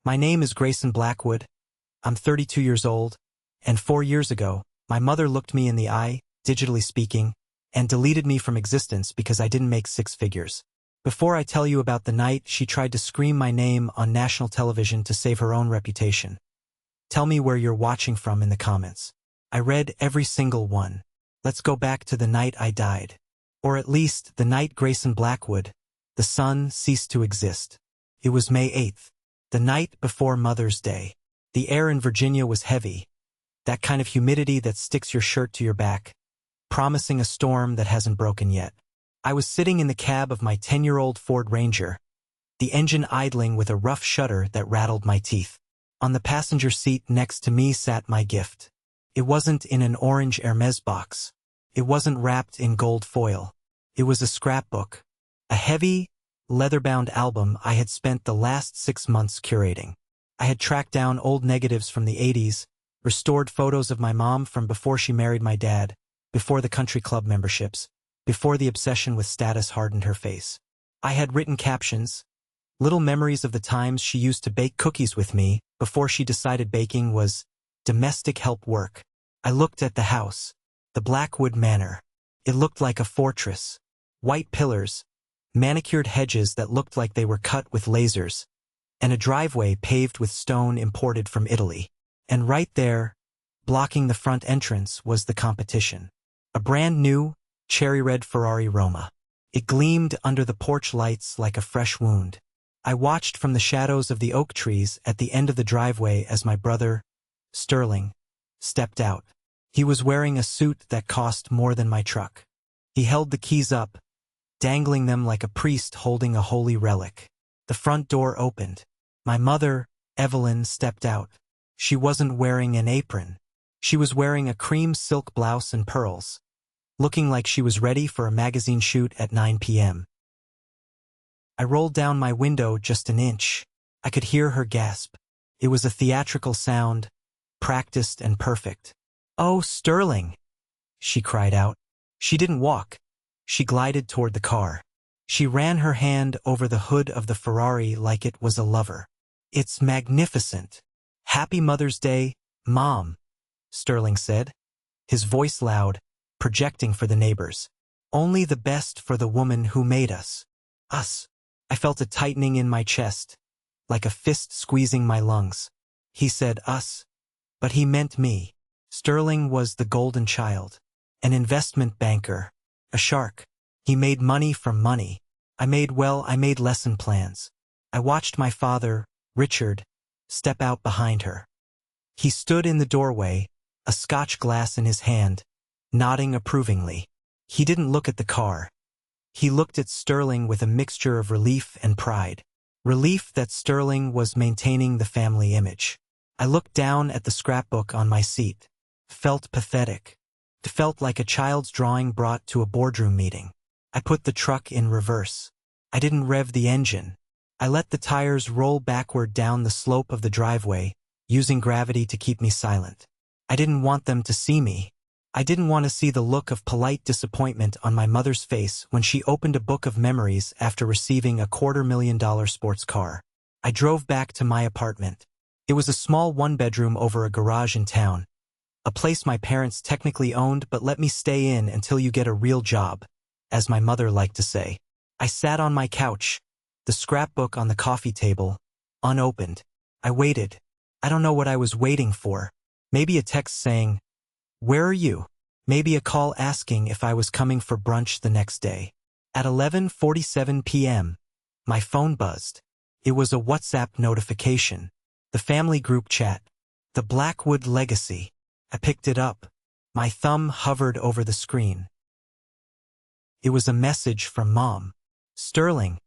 My name is Grayson Blackwood. I'm 32 years old, and 4 years ago, my mother looked me in the eye, digitally speaking, and deleted me from existence because I didn't make six figures. Before I tell you about the night she tried to scream my name on national television to save her own reputation, tell me where you're watching from in the comments. I read every single one. Let's go back to the night I died. Or at least, the night Grayson Blackwood, the sun, ceased to exist. It was May 8th, the night before Mother's Day. The air in Virginia was heavy, that kind of humidity that sticks your shirt to your back, promising a storm that hasn't broken yet. I was sitting in the cab of my 10-year-old Ford Ranger, the engine idling with a rough shudder that rattled my teeth. On the passenger seat next to me sat my gift. It wasn't in an orange Hermes box. It wasn't wrapped in gold foil. It was a scrapbook, a heavy, leather-bound album I had spent the last 6 months curating. I had tracked down old negatives from the 80s, restored photos of my mom from before she married my dad, before the country club memberships, before the obsession with status hardened her face. I had written captions, little memories of the times she used to bake cookies with me before she decided baking was domestic help work. I looked at the house, the Blackwood Manor. It looked like a fortress. White pillars, manicured hedges that looked like they were cut with lasers, and a driveway paved with stone imported from Italy. And right there, blocking the front entrance, was the competition. A brand new, cherry-red Ferrari Roma. It gleamed under the porch lights like a fresh wound. I watched from the shadows of the oak trees at the end of the driveway as my brother, Sterling, stepped out. He was wearing a suit that cost more than my truck. He held the keys up, dangling them like a priest holding a holy relic. The front door opened. My mother, Evelyn, stepped out. She wasn't wearing an apron. She was wearing a cream silk blouse and pearls, looking like she was ready for a magazine shoot at 9 p.m. I rolled down my window just an inch. I could hear her gasp. It was a theatrical sound, practiced and perfect. "Oh, Sterling!" she cried out. She didn't walk. She glided toward the car. She ran her hand over the hood of the Ferrari like it was a lover. "It's magnificent. Happy Mother's Day, Mom," Sterling said, his voice loud, projecting for the neighbors. "Only the best for the woman who made us." Us. I felt a tightening in my chest, like a fist squeezing my lungs. He said us, but he meant me. Sterling was the golden child, an investment banker, a shark. He made money from money. I made lesson plans. I watched my father, Richard, step out behind her. He stood in the doorway, a Scotch glass in his hand, nodding approvingly. He didn't look at the car. He looked at Sterling with a mixture of relief and pride. Relief that Sterling was maintaining the family image. I looked down at the scrapbook on my seat. Felt pathetic. Felt like a child's drawing brought to a boardroom meeting. I put the truck in reverse. I didn't rev the engine. I let the tires roll backward down the slope of the driveway, using gravity to keep me silent. I didn't want them to see me. I didn't want to see the look of polite disappointment on my mother's face when she opened a book of memories after receiving a $250,000 sports car. I drove back to my apartment. It was a small one-bedroom over a garage in town, a place my parents technically owned but let me stay in until you get a real job, as my mother liked to say. I sat on my couch, the scrapbook on the coffee table, unopened. I waited. I don't know what I was waiting for. Maybe a text saying, "Where are you?" Maybe a call asking if I was coming for brunch the next day. At 11:47 p.m., my phone buzzed. It was a WhatsApp notification. The family group chat. The Blackwood Legacy. I picked it up. My thumb hovered over the screen. It was a message from Mom. "Sterling,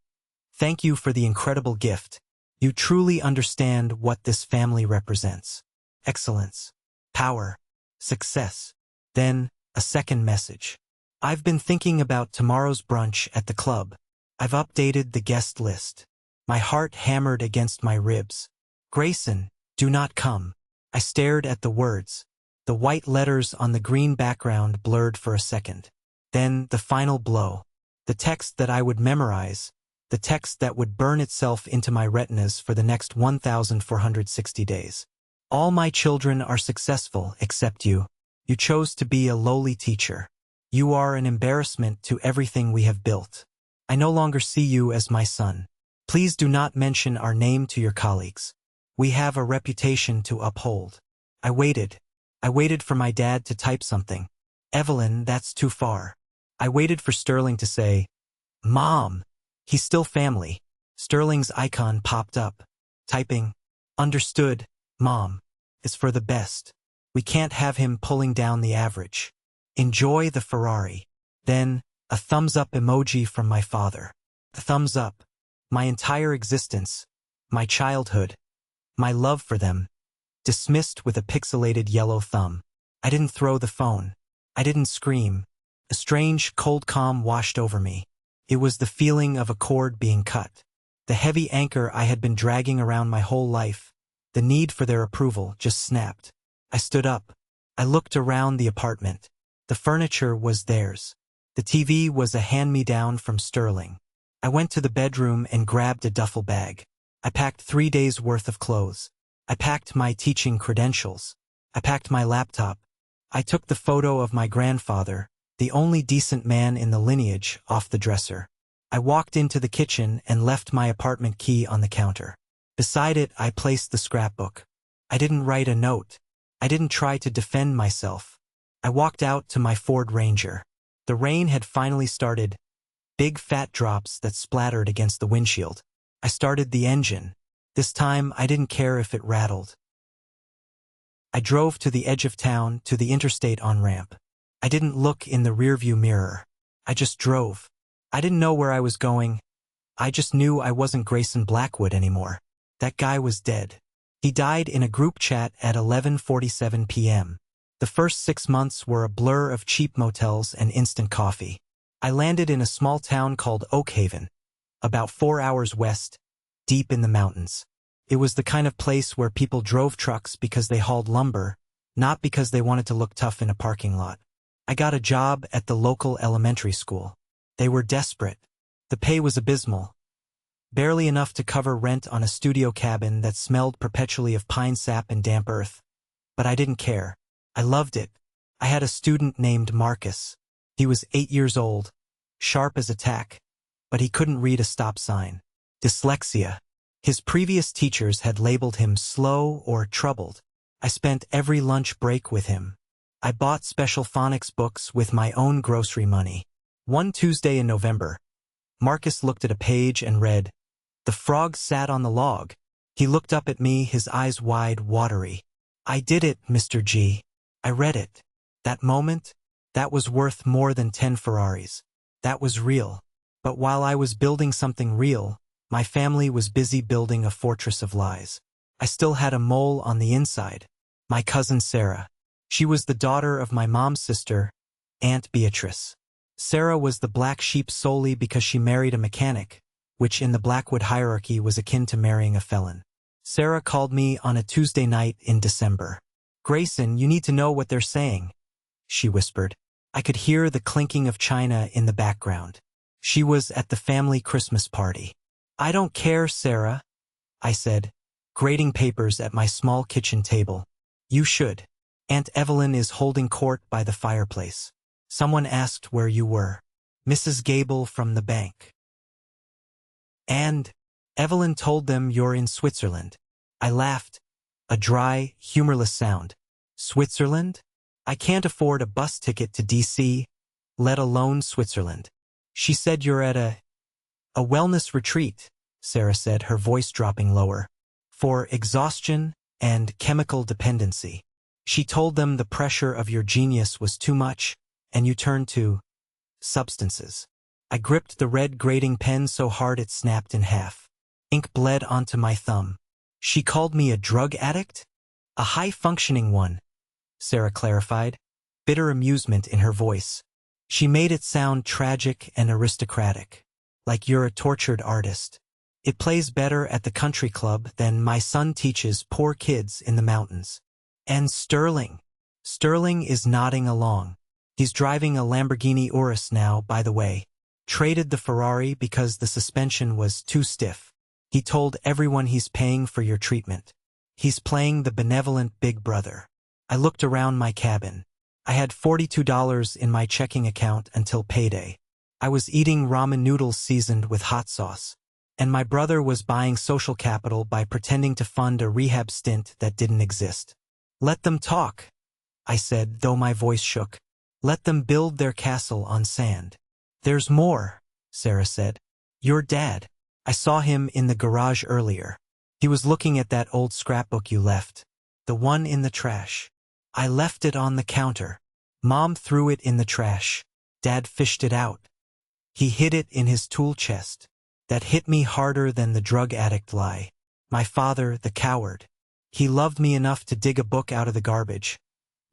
thank you for the incredible gift. You truly understand what this family represents. Excellence, power, success." Then, a second message. "I've been thinking about tomorrow's brunch at the club. I've updated the guest list." My heart hammered against my ribs. "Grayson, do not come." I stared at the words. The white letters on the green background blurred for a second. Then, the final blow. The text that I would memorize, the text that would burn itself into my retinas for the next 1,460 days. All my children are successful except you. You chose to be a lowly teacher. You are an embarrassment to everything we have built. I no longer see you as my son. Please do not mention our name to your colleagues. We have a reputation to uphold. I waited. I waited for my dad to type something. Evelyn, that's too far. I waited for Sterling to say, Mom, he's still family. Sterling's icon popped up. Typing, understood, Mom. It's for the best. We can't have him pulling down the average. Enjoy the Ferrari. Then, a thumbs-up emoji from my father. The thumbs up. My entire existence, my childhood, my love for them, dismissed with a pixelated yellow thumb. I didn't throw the phone. I didn't scream. A strange, cold calm washed over me. It was the feeling of a cord being cut. The heavy anchor I had been dragging around my whole life, the need for their approval, just snapped. I stood up. I looked around the apartment. The furniture was theirs. The TV was a hand-me-down from Sterling. I went to the bedroom and grabbed a duffel bag. I packed 3 days' worth of clothes. I packed my teaching credentials. I packed my laptop. I took the photo of my grandfather, the only decent man in the lineage, off the dresser. I walked into the kitchen and left my apartment key on the counter. Beside it, I placed the scrapbook. I didn't write a note. I didn't try to defend myself. I walked out to my Ford Ranger. The rain had finally started. Big fat drops that splattered against the windshield. I started the engine. This time, I didn't care if it rattled. I drove to the edge of town, to the interstate on-ramp. I didn't look in the rearview mirror. I just drove. I didn't know where I was going. I just knew I wasn't Grayson Blackwood anymore. That guy was dead. He died in a group chat at 11:47 p.m. The first 6 months were a blur of cheap motels and instant coffee. I landed in a small town called Oakhaven, about 4 hours west, deep in the mountains. It was the kind of place where people drove trucks because they hauled lumber, not because they wanted to look tough in a parking lot. I got a job at the local elementary school. They were desperate. The pay was abysmal. Barely enough to cover rent on a studio cabin that smelled perpetually of pine sap and damp earth. But I didn't care. I loved it. I had a student named Marcus. He was 8 years old, sharp as a tack, but he couldn't read a stop sign. Dyslexia. His previous teachers had labeled him slow or troubled. I spent every lunch break with him. I bought special phonics books with my own grocery money. One Tuesday in November, Marcus looked at a page and read, "The frog sat on the log." He looked up at me, his eyes wide, watery. "I did it, Mr. G. I read it. That moment, that was worth more than 10 Ferraris. That was real. But while I was building something real, my family was busy building a fortress of lies. I still had a mole on the inside. My cousin Sarah. She was the daughter of my mom's sister, Aunt Beatrice. Sarah was the black sheep solely because she married a mechanic, which in the Blackwood hierarchy was akin to marrying a felon. Sarah called me on a Tuesday night in December. "Grayson, you need to know what they're saying," she whispered. I could hear the clinking of china in the background. She was at the family Christmas party. "I don't care, Sarah," I said, grading papers at my small kitchen table. "You should. Aunt Evelyn is holding court by the fireplace. Someone asked where you were. Mrs. Gable from the bank. And Evelyn told them you're in Switzerland." I laughed, a dry, humorless sound. "Switzerland? I can't afford a bus ticket to D.C., let alone Switzerland." "She said you're at a wellness retreat," Sarah said, her voice dropping lower, "for exhaustion and chemical dependency. She told them the pressure of your genius was too much, and you turned to substances." I gripped the red grading pen so hard it snapped in half. Ink bled onto my thumb. "She called me a drug addict?" "A high-functioning one," Sarah clarified, bitter amusement in her voice. She made it sound tragic and aristocratic, like you're a tortured artist. "It plays better at the country club than my son teaches poor kids in the mountains." "And Sterling?" "Sterling is nodding along. He's driving a Lamborghini Urus now, by the way. Traded the Ferrari because the suspension was too stiff. He told everyone he's paying for your treatment. He's playing the benevolent big brother. I looked around my cabin. I had $42 in my checking account until payday. I was eating ramen noodles seasoned with hot sauce. And my brother was buying social capital by pretending to fund a rehab stint that didn't exist. Let them talk, I said, though my voice shook. Let them build their castle on sand. There's more, Sarah said. Your dad. I saw him in the garage earlier. He was looking at that old scrapbook you left. The one in the trash. I left it on the counter. Mom threw it in the trash. Dad fished it out. He hid it in his tool chest. That hit me harder than the drug addict lie. My father, the coward. He loved me enough to dig a book out of the garbage,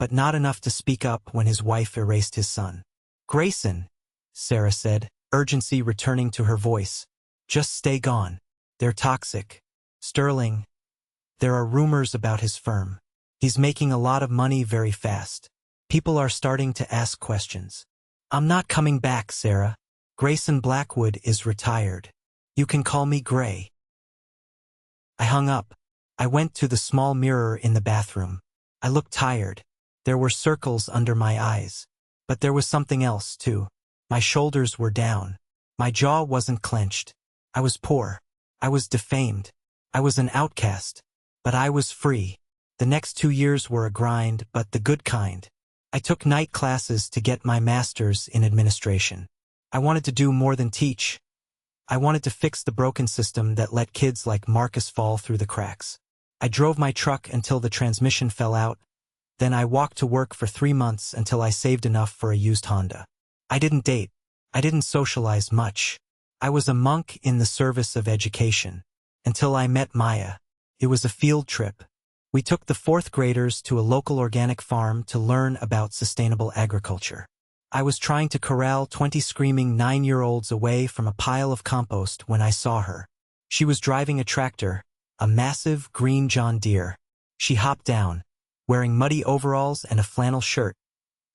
but not enough to speak up when his wife erased his son. Grayson, Sarah said, urgency returning to her voice. Just stay gone. They're toxic. Sterling. There are rumors about his firm. He's making a lot of money very fast. People are starting to ask questions. I'm not coming back, Sarah. Grayson Blackwood is retired. You can call me Gray. I hung up. I went to the small mirror in the bathroom. I looked tired. There were circles under my eyes. But there was something else, too. My shoulders were down. My jaw wasn't clenched. I was poor. I was defamed. I was an outcast. But I was free. The next 2 years were a grind, but the good kind. I took night classes to get my master's in administration. I wanted to do more than teach. I wanted to fix the broken system that let kids like Marcus fall through the cracks. I drove my truck until the transmission fell out. Then I walked to work for 3 months until I saved enough for a used Honda. I didn't date. I didn't socialize much. I was a monk in the service of education. Until I met Maya. It was a field trip. We took the 4th graders to a local organic farm to learn about sustainable agriculture. I was trying to corral 20 screaming 9-year-olds away from a pile of compost when I saw her. She was driving a tractor, a massive green John Deere. She hopped down, wearing muddy overalls and a flannel shirt,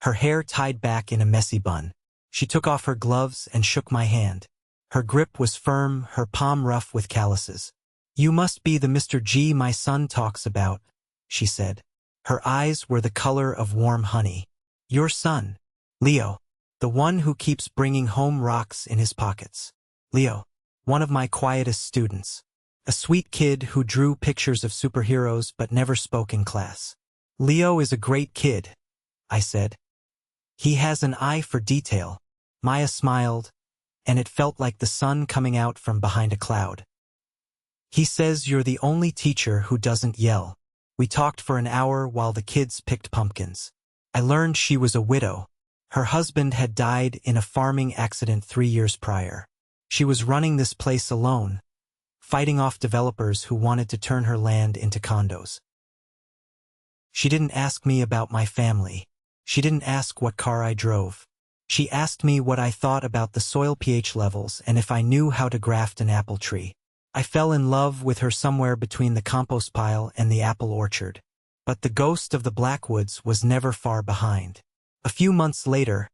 her hair tied back in a messy bun. She took off her gloves and shook my hand. Her grip was firm, her palm rough with calluses. You must be the Mr. G my son talks about, she said. Her eyes were the color of warm honey. Your son. Leo, the one who keeps bringing home rocks in his pockets. Leo, one of my quietest students. A sweet kid who drew pictures of superheroes but never spoke in class. Leo is a great kid, I said. He has an eye for detail. Maya smiled, and it felt like the sun coming out from behind a cloud. He says you're the only teacher who doesn't yell. We talked for an hour while the kids picked pumpkins. I learned she was a widow. Her husband had died in a farming accident 3 years prior. She was running this place alone, fighting off developers who wanted to turn her land into condos. She didn't ask me about my family. She didn't ask what car I drove. She asked me what I thought about the soil pH levels and if I knew how to graft an apple tree. I fell in love with her somewhere between the compost pile and the apple orchard. But the ghost of the Blackwoods was never far behind. A few months later,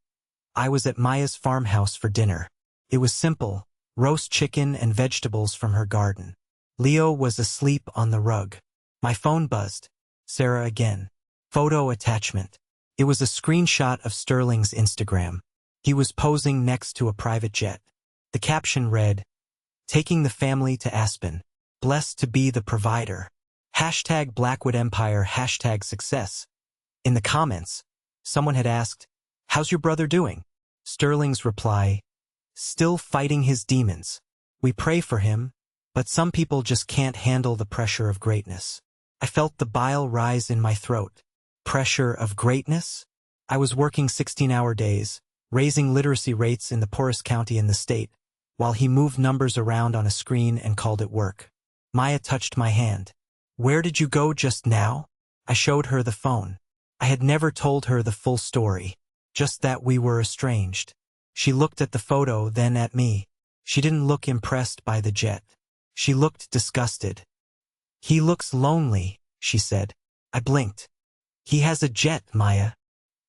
I was at Maya's farmhouse for dinner. It was simple, roast chicken and vegetables from her garden. Leo was asleep on the rug. My phone buzzed. Sarah again. Photo attachment. It was a screenshot of Sterling's Instagram. He was posing next to a private jet. The caption read, "Taking the family to Aspen. Blessed to be the provider. Hashtag Blackwood Empire, hashtag success." In the comments, someone had asked, "How's your brother doing?" Sterling's reply, "Still fighting his demons. We pray for him, but some people just can't handle the pressure of greatness." I felt the bile rise in my throat. Pressure of greatness? I was working 16-hour days, raising literacy rates in the poorest county in the state, while he moved numbers around on a screen and called it work. Maya touched my hand. "Where did you go just now?" I showed her the phone. I had never told her the full story, just that we were estranged. She looked at the photo, then at me. She didn't look impressed by the jet. She looked disgusted. "He looks lonely," she said. I blinked. "He has a jet, Maya."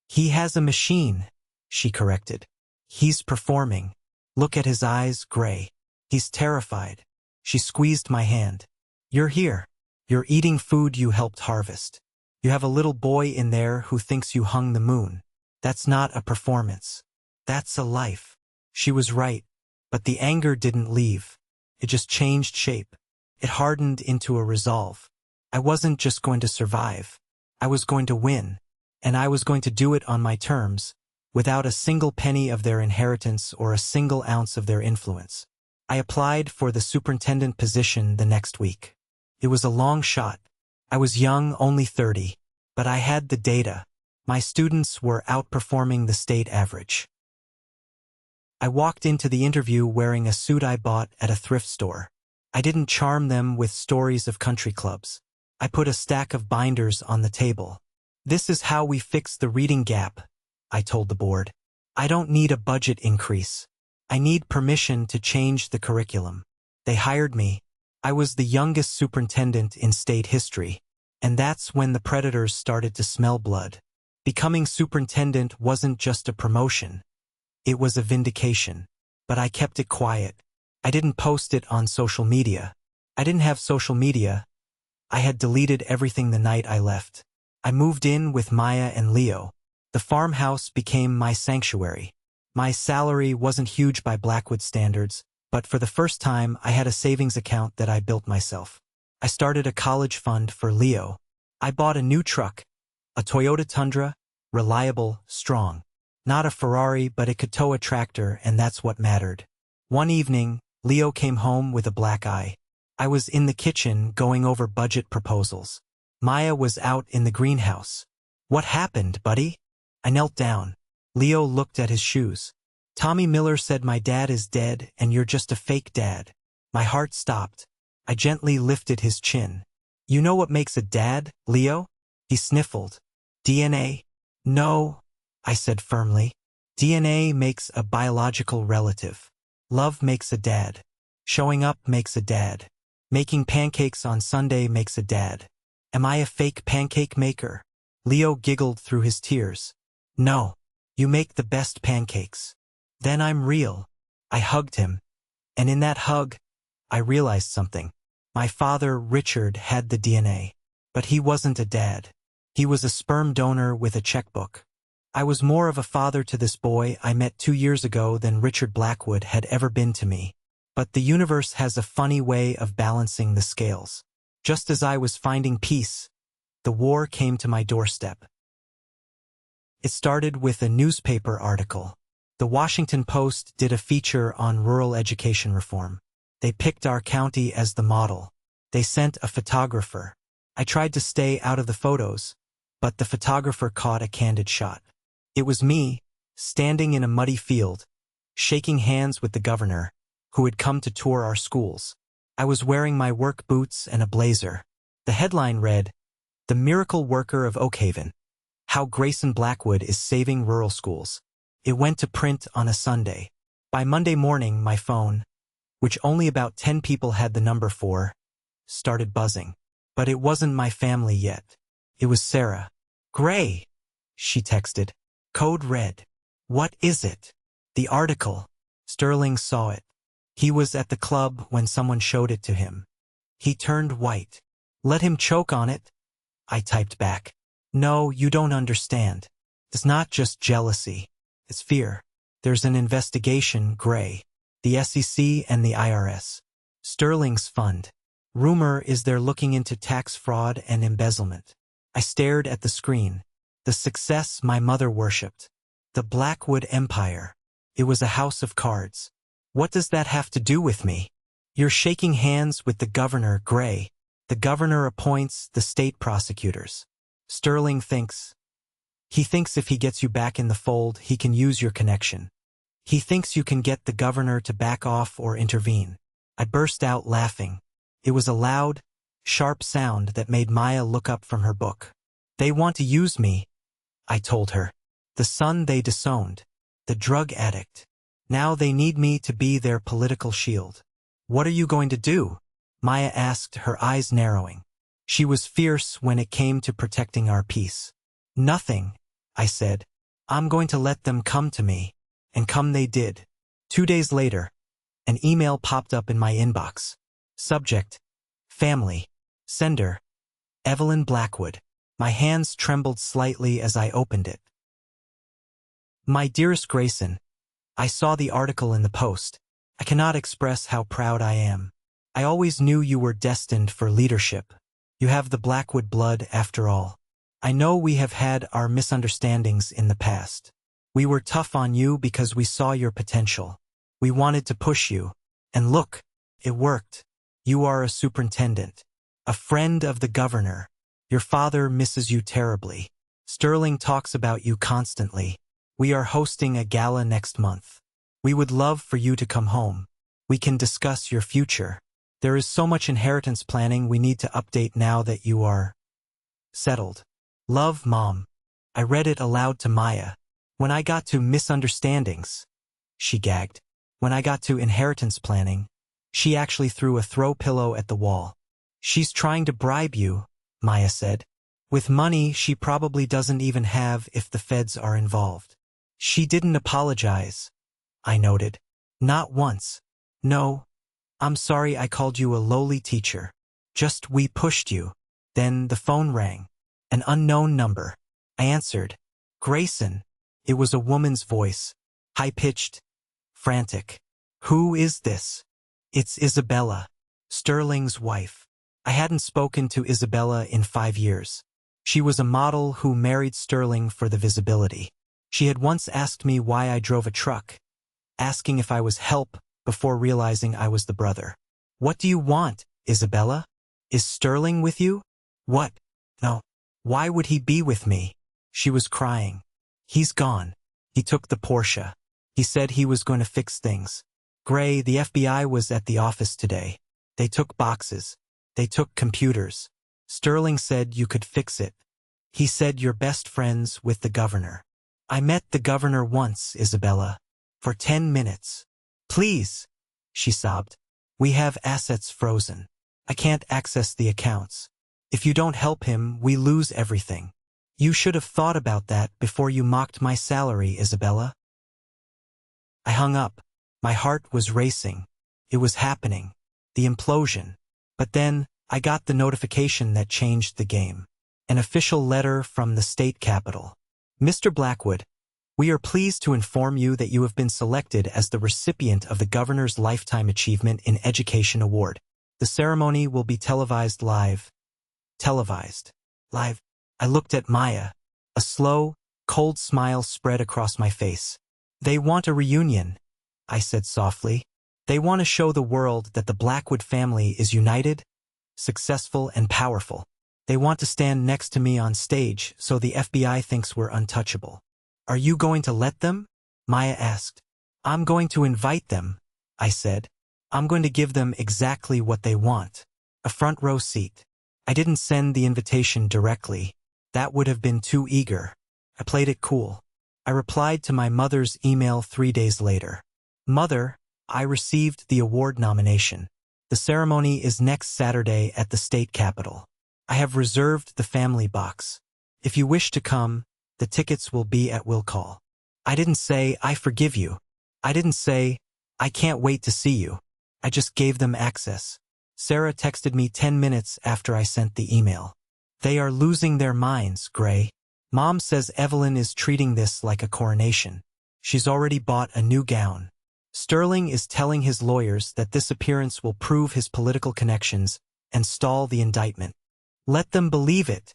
"He has a machine," she corrected. "He's performing." Look at his eyes, Gray. He's terrified. She squeezed my hand. You're here. You're eating food you helped harvest. You have a little boy in there who thinks you hung the moon. That's not a performance. That's a life. She was right, but the anger didn't leave. It just changed shape. It hardened into a resolve. I wasn't just going to survive. I was going to win, and I was going to do it on my terms, without a single penny of their inheritance or a single ounce of their influence. I applied for the superintendent position the next week. It was a long shot. I was young, only 30, but I had the data. My students were outperforming the state average. I walked into the interview wearing a suit I bought at a thrift store. I didn't charm them with stories of country clubs. I put a stack of binders on the table. This is how we fix the reading gap, I told the board. I don't need a budget increase. I need permission to change the curriculum. They hired me. I was the youngest superintendent in state history, and that's when the predators started to smell blood. Becoming superintendent wasn't just a promotion. It was a vindication. But I kept it quiet. I didn't post it on social media. I didn't have social media. I had deleted everything the night I left. I moved in with Maya and Leo. The farmhouse became my sanctuary. My salary wasn't huge by Blackwood standards, but for the first time I had a savings account that I built myself. I started a college fund for Leo. I bought a new truck, a Toyota Tundra, reliable, strong. Not a Ferrari, but it could tow a tractor, and that's what mattered. One evening, Leo came home with a black eye. I was in the kitchen going over budget proposals. Maya was out in the greenhouse. What happened, buddy? I knelt down. Leo looked at his shoes. Tommy Miller said my dad is dead and you're just a fake dad. My heart stopped. I gently lifted his chin. You know what makes a dad, Leo? He sniffled. DNA? No, I said firmly. DNA makes a biological relative. Love makes a dad. Showing up makes a dad. Making pancakes on Sunday makes a dad. Am I a fake pancake maker? Leo giggled through his tears. No, you make the best pancakes. Then I'm real. I hugged him. And in that hug, I realized something. My father, Richard, had the DNA. But he wasn't a dad. He was a sperm donor with a checkbook. I was more of a father to this boy I met 2 years ago than Richard Blackwood had ever been to me. But the universe has a funny way of balancing the scales. Just as I was finding peace, the war came to my doorstep. It started with a newspaper article. The Washington Post did a feature on rural education reform. They picked our county as the model. They sent a photographer. I tried to stay out of the photos, but the photographer caught a candid shot. It was me, standing in a muddy field, shaking hands with the governor, who had come to tour our schools. I was wearing my work boots and a blazer. The headline read, "The Miracle Worker of Oakhaven. How Grayson Blackwood is Saving Rural Schools." It went to print on a Sunday. By Monday morning, my phone, which only about 10 people had the number for, started buzzing. But it wasn't my family yet. It was Sarah. "Gray," she texted. Code red. "What is it?" "The article." Sterling saw it. He was at the club when someone showed it to him. He turned white. "Let him choke on it," I typed back. "No, you don't understand. It's not just jealousy. It's fear. There's an investigation, Gray. The SEC and the IRS. Sterling's fund. Rumor is they're looking into tax fraud and embezzlement." I stared at the screen. The success my mother worshipped. The Blackwood Empire. It was a house of cards. What does that have to do with me? "You're shaking hands with the governor, Gray. The governor appoints the state prosecutors. Sterling thinks. He thinks if he gets you back in the fold, he can use your connection. He thinks you can get the governor to back off or intervene." I burst out laughing. It was a loud, sharp sound that made Maya look up from her book. "They want to use me," I told her. "The son they disowned. The drug addict. Now they need me to be their political shield." "What are you going to do?" Maya asked, her eyes narrowing. She was fierce when it came to protecting our peace. "Nothing," I said. "I'm going to let them come to me." And come they did. 2 days later, an email popped up in my inbox. Subject: Family. Sender: Evelyn Blackwood. My hands trembled slightly as I opened it. My dearest Grayson, I saw the article in the Post. I cannot express how proud I am. I always knew you were destined for leadership. You have the Blackwood blood after all. I know we have had our misunderstandings in the past. We were tough on you because we saw your potential. We wanted to push you. And look, it worked. You are a superintendent, a friend of the governor. Your father misses you terribly. Sterling talks about you constantly. We are hosting a gala next month. We would love for you to come home. We can discuss your future. There is so much inheritance planning we need to update now that you are settled. Love, Mom. I read it aloud to Maya. When I got to misunderstandings, she gagged. When I got to inheritance planning, she actually threw a throw pillow at the wall. She's trying to bribe you, Maya said. With money she probably doesn't even have if the feds are involved. She didn't apologize, I noted. Not once. No. I'm sorry I called you a lowly teacher. Just we pushed you. Then the phone rang. An unknown number. I answered. Grayson. It was a woman's voice. High-pitched. Frantic. Who is this? It's Isabella. Sterling's wife. I hadn't spoken to Isabella in 5 years. She was a model who married Sterling for the visibility. She had once asked me why I drove a truck, asking if I was help before realizing I was the brother. What do you want, Isabella? Is Sterling with you? What? No. Why would he be with me? She was crying. He's gone. He took the Porsche. He said he was going to fix things. Gray, the FBI was at the office today. They took boxes. They took computers. Sterling said you could fix it. He said you're best friends with the governor. I met the governor once, Isabella. For 10 minutes. Please, she sobbed. We have assets frozen. I can't access the accounts. If you don't help him, we lose everything. You should have thought about that before you mocked my salary, Isabella. I hung up. My heart was racing. It was happening. The implosion. But then, I got the notification that changed the game. An official letter from the state capitol. Mr. Blackwood, we are pleased to inform you that you have been selected as the recipient of the Governor's Lifetime Achievement in Education Award. The ceremony will be televised live. Televised. Live. I looked at Maya. A slow, cold smile spread across my face. They want a reunion, I said softly. They want to show the world that the Blackwood family is united, successful, and powerful. They want to stand next to me on stage so the FBI thinks we're untouchable. Are you going to let them? Maya asked. I'm going to invite them, I said. I'm going to give them exactly what they want. A front row seat. I didn't send the invitation directly. That would have been too eager. I played it cool. I replied to my mother's email 3 days later. Mother, I received the award nomination. The ceremony is next Saturday at the state capitol. I have reserved the family box. If you wish to come, the tickets will be at will call. I didn't say, I forgive you. I didn't say, I can't wait to see you. I just gave them access. Sarah texted me 10 minutes after I sent the email. They are losing their minds, Gray. Mom says Evelyn is treating this like a coronation. She's already bought a new gown. Sterling is telling his lawyers that this appearance will prove his political connections and stall the indictment. Let them believe it,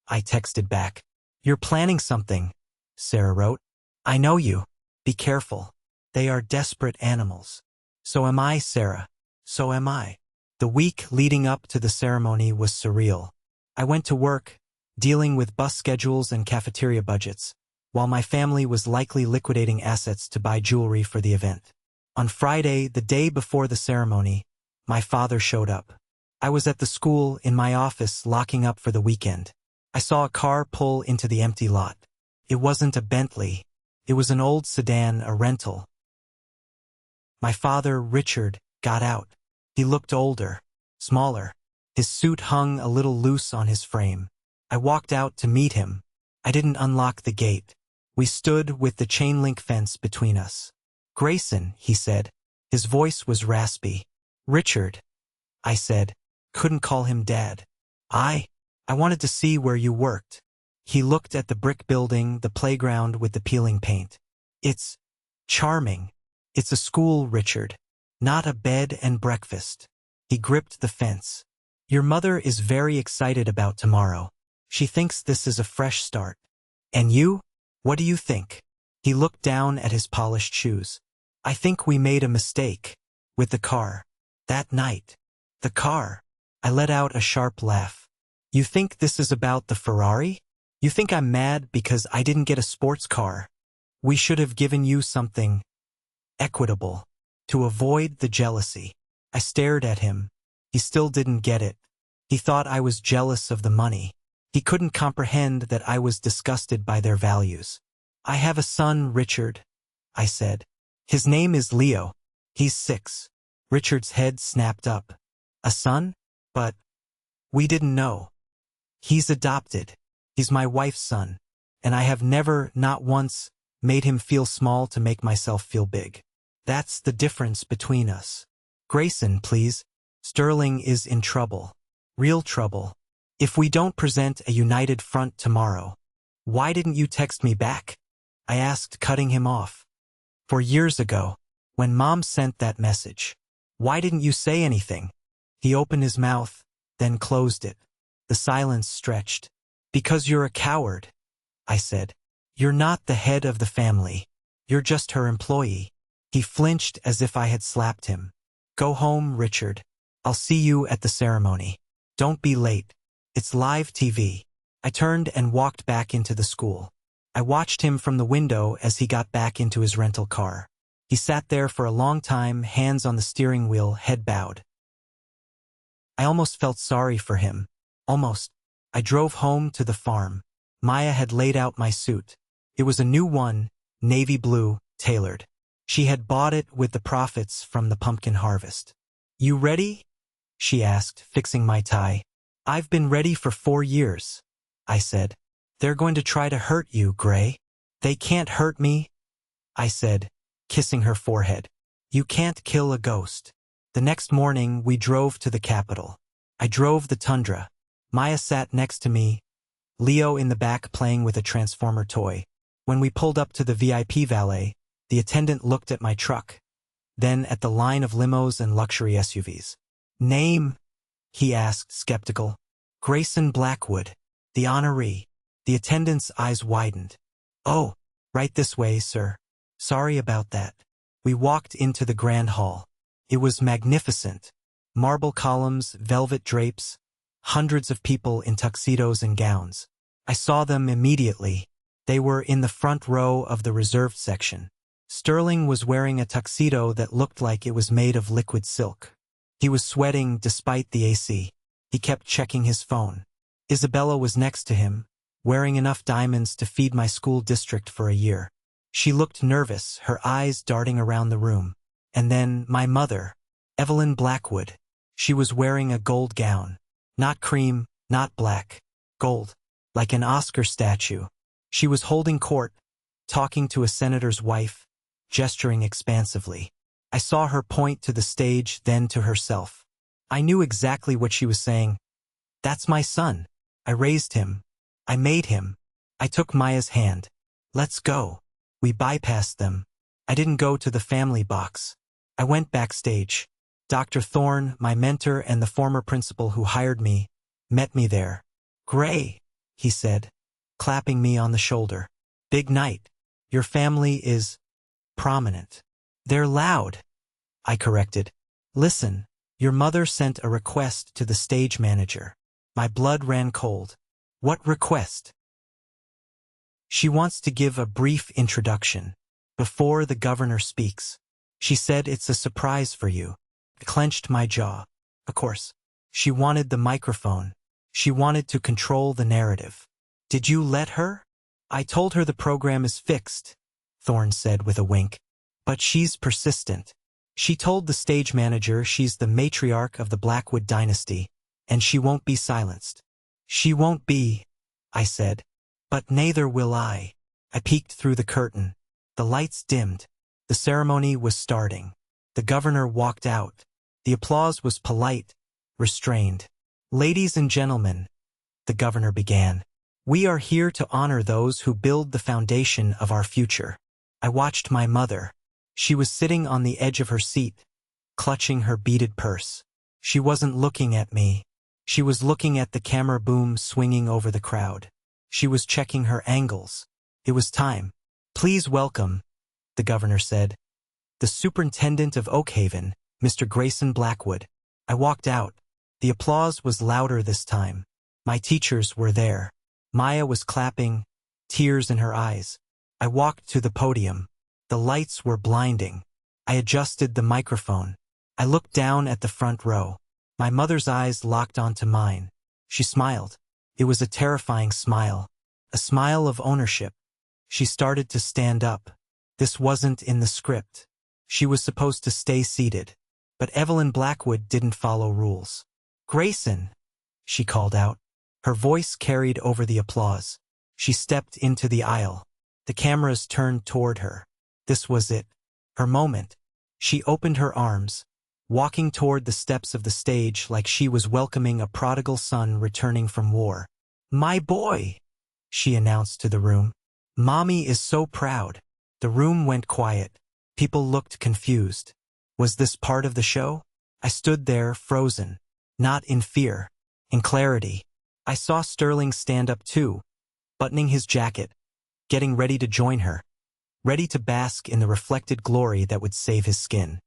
I texted back. You're planning something, Sarah wrote. I know you. Be careful. They are desperate animals. So am I, Sarah. So am I. The week leading up to the ceremony was surreal. I went to work, dealing with bus schedules and cafeteria budgets, while my family was likely liquidating assets to buy jewelry for the event. On Friday, the day before the ceremony, my father showed up. I was at the school in my office locking up for the weekend. I saw a car pull into the empty lot. It wasn't a Bentley. It was an old sedan, a rental. My father, Richard, got out. He looked older, smaller. His suit hung a little loose on his frame. I walked out to meet him. I didn't unlock the gate. We stood with the chain link fence between us. Grayson, he said. His voice was raspy. Richard, I said. Couldn't call him Dad. I wanted to see where you worked. He looked at the brick building, the playground with the peeling paint. It's charming. It's a school, Richard. Not a bed and breakfast. He gripped the fence. Your mother is very excited about tomorrow. She thinks this is a fresh start. And you? What do you think? He looked down at his polished shoes. I think we made a mistake. With the car. That night. The car. I let out a sharp laugh. You think this is about the Ferrari? You think I'm mad because I didn't get a sports car? We should have given you something equitable. To avoid the jealousy. I stared at him. He still didn't get it. He thought I was jealous of the money. He couldn't comprehend that I was disgusted by their values. I have a son, Richard, I said. His name is Leo. He's 6. Richard's head snapped up. A son? But we didn't know. He's adopted. He's my wife's son. And I have never, not once, made him feel small to make myself feel big. That's the difference between us. Grayson, please. Sterling is in trouble. Real trouble. If we don't present a united front tomorrow, why didn't you text me back? I asked, cutting him off. 4 years ago, when Mom sent that message. Why didn't you say anything? He opened his mouth, then closed it. The silence stretched. Because you're a coward, I said. You're not the head of the family. You're just her employee. He flinched as if I had slapped him. Go home, Richard. I'll see you at the ceremony. Don't be late. It's live TV. I turned and walked back into the school. I watched him from the window as he got back into his rental car. He sat there for a long time, hands on the steering wheel, head bowed. I almost felt sorry for him. Almost. I drove home to the farm. Maya had laid out my suit. It was a new one, navy blue, tailored. She had bought it with the profits from the pumpkin harvest. You ready? She asked, fixing my tie. I've been ready for 4 years, I said. They're going to try to hurt you, Gray. They can't hurt me, I said, kissing her forehead. You can't kill a ghost. The next morning, we drove to the capital. I drove the Tundra. Maya sat next to me, Leo in the back playing with a Transformer toy. When we pulled up to the VIP valet, the attendant looked at my truck, then at the line of limos and luxury SUVs. Name? He asked, skeptical. Grayson Blackwood, the honoree. The attendant's eyes widened. Oh, right this way, sir. Sorry about that. We walked into the grand hall. It was magnificent. Marble columns, velvet drapes, hundreds of people in tuxedos and gowns. I saw them immediately. They were in the front row of the reserved section. Sterling was wearing a tuxedo that looked like it was made of liquid silk. He was sweating despite the AC. He kept checking his phone. Isabella was next to him, wearing enough diamonds to feed my school district for a year. She looked nervous, her eyes darting around the room. And then my mother, Evelyn Blackwood. She was wearing a gold gown. Not cream, not black. Gold. Like an Oscar statue. She was holding court, talking to a senator's wife, gesturing expansively. I saw her point to the stage, then to herself. I knew exactly what she was saying. That's my son. I raised him. I made him. I took Maya's hand. Let's go. We bypassed them. I didn't go to the family box. I went backstage. Dr. Thorne, my mentor and the former principal who hired me, met me there. Gray, he said, clapping me on the shoulder. Big night. Your family is prominent. They're loud, I corrected. Listen, your mother sent a request to the stage manager. My blood ran cold. What request? She wants to give a brief introduction before the governor speaks. She said it's a surprise for you. I clenched my jaw. Of course. She wanted the microphone. She wanted to control the narrative. Did you let her? I told her the program is fixed, Thorne said with a wink. But she's persistent. She told the stage manager she's the matriarch of the Blackwood dynasty, and she won't be silenced. She won't be, I said. But neither will I. I peeked through the curtain. The lights dimmed. The ceremony was starting. The governor walked out. The applause was polite, restrained. "Ladies and gentlemen," the governor began, "we are here to honor those who build the foundation of our future." I watched my mother. She was sitting on the edge of her seat, clutching her beaded purse. She wasn't looking at me. She was looking at the camera boom swinging over the crowd. She was checking her angles. It was time. "Please welcome," the governor said, "the superintendent of Oakhaven, Mr. Grayson Blackwood." I walked out. The applause was louder this time. My teachers were there. Maya was clapping, tears in her eyes. I walked to the podium. The lights were blinding. I adjusted the microphone. I looked down at the front row. My mother's eyes locked onto mine. She smiled. It was a terrifying smile. A smile of ownership. She started to stand up. This wasn't in the script. She was supposed to stay seated. But Evelyn Blackwood didn't follow rules. "Grayson," she called out. Her voice carried over the applause. She stepped into the aisle. The cameras turned toward her. This was it. Her moment. She opened her arms, walking toward the steps of the stage like she was welcoming a prodigal son returning from war. "My boy," she announced to the room. "Mommy is so proud." The room went quiet. People looked confused. Was this part of the show? I stood there, frozen. Not in fear. In clarity. I saw Sterling stand up too, buttoning his jacket, getting ready to join her, ready to bask in the reflected glory that would save his skin.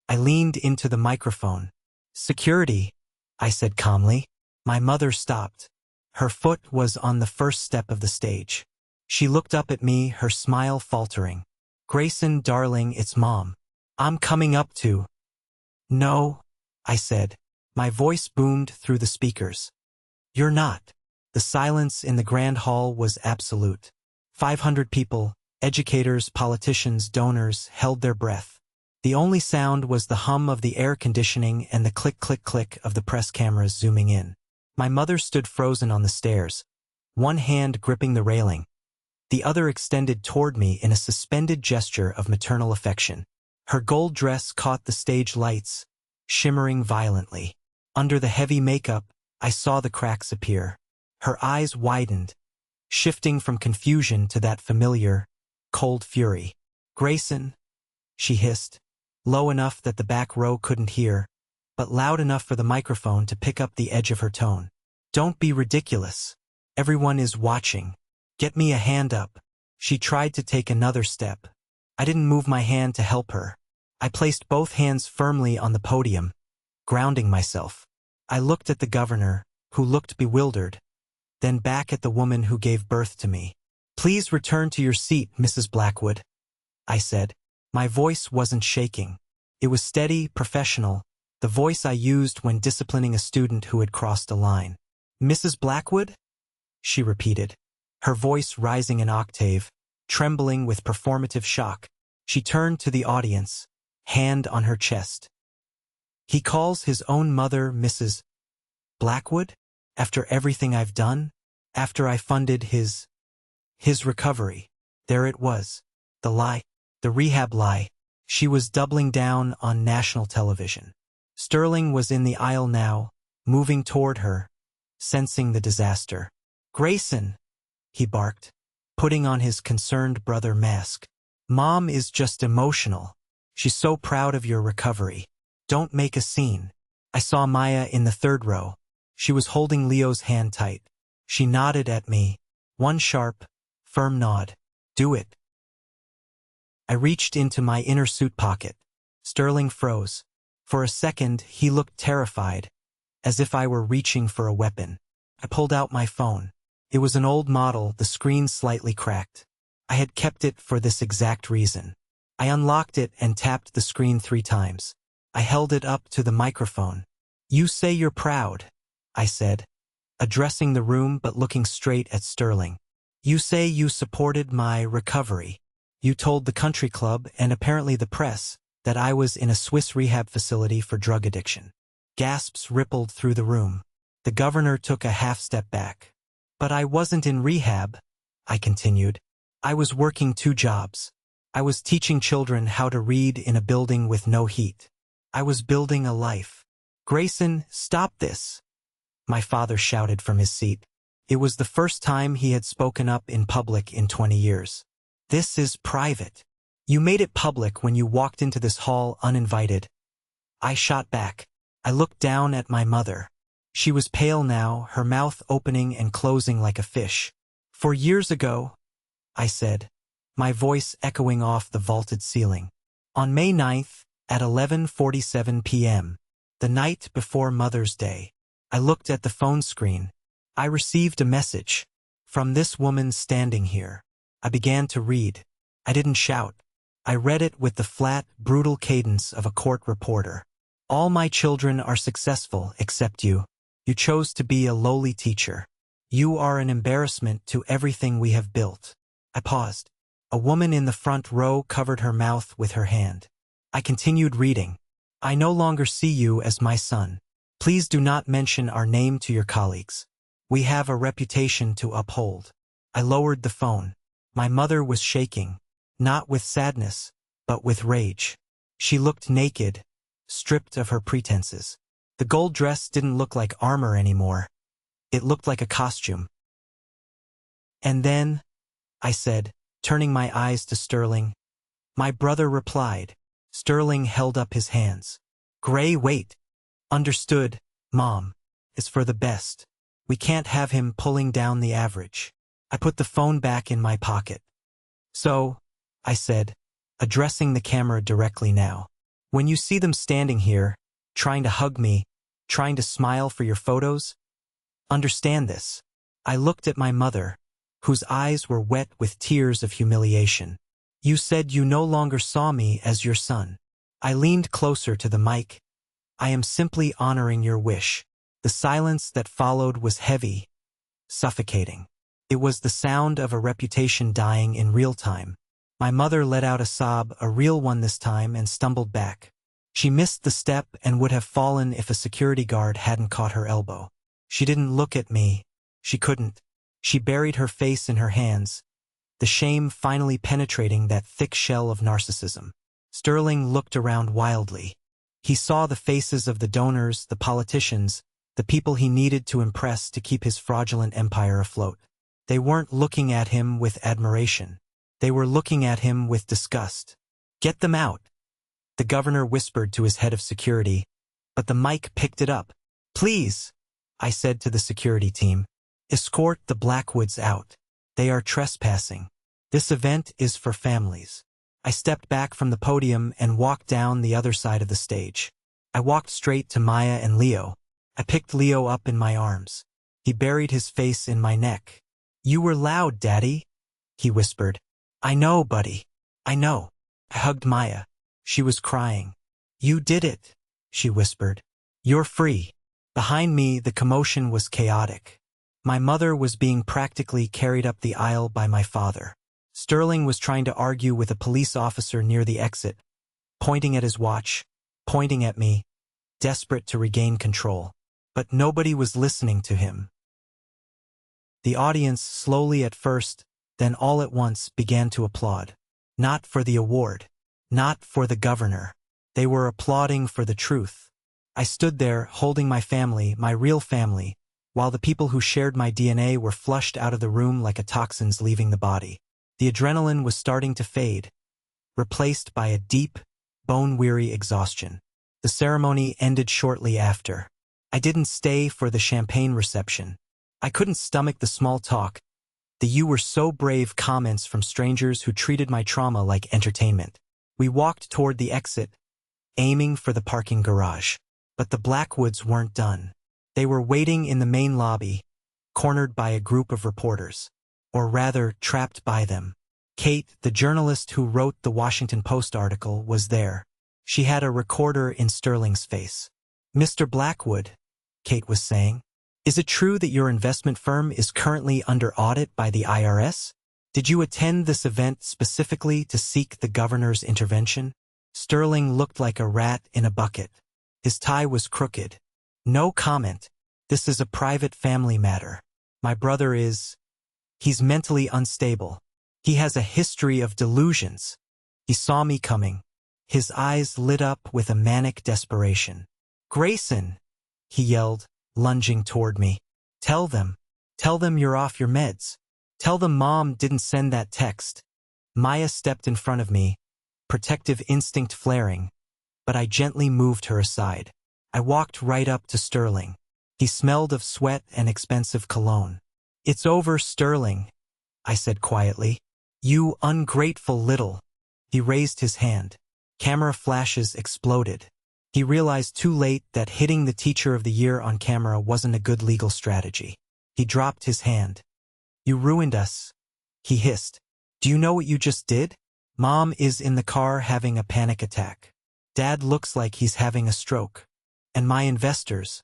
I leaned into the microphone. "Security," I said calmly. My mother stopped. Her foot was on the first step of the stage. She looked up at me, her smile faltering. "Grayson, darling, it's Mom. I'm coming up to—" "No," I said. My voice boomed through the speakers. "You're not." The silence in the grand hall was absolute. 500 people, educators, politicians, donors, held their breath. The only sound was the hum of the air conditioning and the click-click-click of the press cameras zooming in. My mother stood frozen on the stairs, one hand gripping the railing, the other extended toward me in a suspended gesture of maternal affection. Her gold dress caught the stage lights, shimmering violently. Under the heavy makeup, I saw the cracks appear. Her eyes widened, shifting from confusion to that familiar, cold fury. "Grayson," she hissed, low enough that the back row couldn't hear, but loud enough for the microphone to pick up the edge of her tone. "Don't be ridiculous. Everyone is watching. Get me a hand up." She tried to take another step. I didn't move my hand to help her. I placed both hands firmly on the podium, grounding myself. I looked at the governor, who looked bewildered, then back at the woman who gave birth to me. "Please return to your seat, Mrs. Blackwood," I said. My voice wasn't shaking. It was steady, professional, the voice I used when disciplining a student who had crossed a line. "Mrs. Blackwood?" she repeated, her voice rising an octave, trembling with performative shock. She turned to the audience, hand on her chest. "He calls his own mother Mrs. Blackwood? After everything I've done? After I funded his recovery?" There it was. The lie. The rehab lie. She was doubling down on national television. Sterling was in the aisle now, moving toward her, sensing the disaster. "Grayson," he barked, putting on his concerned brother mask. "Mom is just emotional. She's so proud of your recovery. Don't make a scene." I saw Maya in the third row. She was holding Leo's hand tight. She nodded at me. One sharp, firm nod. "Do it." I reached into my inner suit pocket. Sterling froze. For a second, he looked terrified, as if I were reaching for a weapon. I pulled out my phone. It was an old model, the screen slightly cracked. I had kept it for this exact reason. I unlocked it and tapped the screen 3 times. I held it up to the microphone. "You say you're proud," I said, addressing the room but looking straight at Sterling. "You say you supported my recovery. You told the country club and apparently the press that I was in a Swiss rehab facility for drug addiction." Gasps rippled through the room. The governor took a half step back. "But I wasn't in rehab," I continued. "I was working 2 jobs. I was teaching children how to read in a building with no heat. I was building a life. Grayson, stop this, my father shouted from his seat. It was the first time he had spoken up in public in 20 years. This is private. You made it public when you walked into this hall uninvited. I shot back. I looked down at my mother. She was pale now, her mouth opening and closing like a fish. 4 years ago, I said, my voice echoing off the vaulted ceiling. On May 9th, at 11:47 p.m., the night before Mother's Day, I looked at the phone screen. I received a message from this woman standing here. I began to read. I didn't shout. I read it with the flat, brutal cadence of a court reporter. All my children are successful except you. You chose to be a lowly teacher. You are an embarrassment to everything we have built. I paused. A woman in the front row covered her mouth with her hand. I continued reading. I no longer see you as my son. Please do not mention our name to your colleagues. We have a reputation to uphold. I lowered the phone. My mother was shaking, not with sadness, but with rage. She looked naked, stripped of her pretenses. The gold dress didn't look like armor anymore. It looked like a costume. And then, I said, turning my eyes to Sterling. My brother replied. Sterling held up his hands. Gray, wait. Understood, Mom. It's for the best. We can't have him pulling down the average. I put the phone back in my pocket. So, I said, addressing the camera directly now. When you see them standing here, trying to hug me, trying to smile for your photos, understand this. I looked at my mother, whose eyes were wet with tears of humiliation. You said you no longer saw me as your son. I leaned closer to the mic. I am simply honoring your wish. The silence that followed was heavy, suffocating. It was the sound of a reputation dying in real time. My mother let out a sob, a real one this time, and stumbled back. She missed the step and would have fallen if a security guard hadn't caught her elbow. She didn't look at me. She couldn't. She buried her face in her hands, the shame finally penetrating that thick shell of narcissism. Sterling looked around wildly. He saw the faces of the donors, the politicians, the people he needed to impress to keep his fraudulent empire afloat. They weren't looking at him with admiration. They were looking at him with disgust. Get them out, the governor whispered to his head of security, but the mic picked it up. Please, I said to the security team, escort the Blackwoods out. They are trespassing. This event is for families. I stepped back from the podium and walked down the other side of the stage. I walked straight to Maya and Leo. I picked Leo up in my arms. He buried his face in my neck. You were loud, Daddy, he whispered. I know, buddy. I know. I hugged Maya. She was crying. You did it, she whispered. You're free. Behind me, the commotion was chaotic. My mother was being practically carried up the aisle by my father. Sterling was trying to argue with a police officer near the exit, pointing at his watch, pointing at me, desperate to regain control. But nobody was listening to him. The audience slowly at first, then all at once began to applaud. Not for the award. Not for the governor. They were applauding for the truth. I stood there, holding my family, my real family, while the people who shared my DNA were flushed out of the room like a toxins leaving the body. The adrenaline was starting to fade, replaced by a deep, bone-weary exhaustion. The ceremony ended shortly after. I didn't stay for the champagne reception. I couldn't stomach the small talk, the "you were so brave" comments from strangers who treated my trauma like entertainment. We walked toward the exit, aiming for the parking garage. But the Blackwoods weren't done. They were waiting in the main lobby, cornered by a group of reporters. Or rather, trapped by them. Kate, the journalist who wrote the Washington Post article, was there. She had a recorder in Sterling's face. Mr. Blackwood, Kate was saying, is it true that your investment firm is currently under audit by the IRS? Did you attend this event specifically to seek the governor's intervention? Sterling looked like a rat in a bucket. His tie was crooked. No comment. This is a private family matter. My brother is... He's mentally unstable. He has a history of delusions. He saw me coming. His eyes lit up with a manic desperation. "Grayson!" he yelled, lunging toward me. Tell them you're off your meds. Tell them Mom didn't send that text." Maya stepped in front of me, protective instinct flaring, but I gently moved her aside. I walked right up to Sterling. He smelled of sweat and expensive cologne. "It's over, Sterling," I said quietly. "You ungrateful little." He raised his hand. Camera flashes exploded. He realized too late that hitting the Teacher of the Year on camera wasn't a good legal strategy. He dropped his hand. "You ruined us," he hissed. "Do you know what you just did? Mom is in the car having a panic attack. Dad looks like he's having a stroke. And my investors.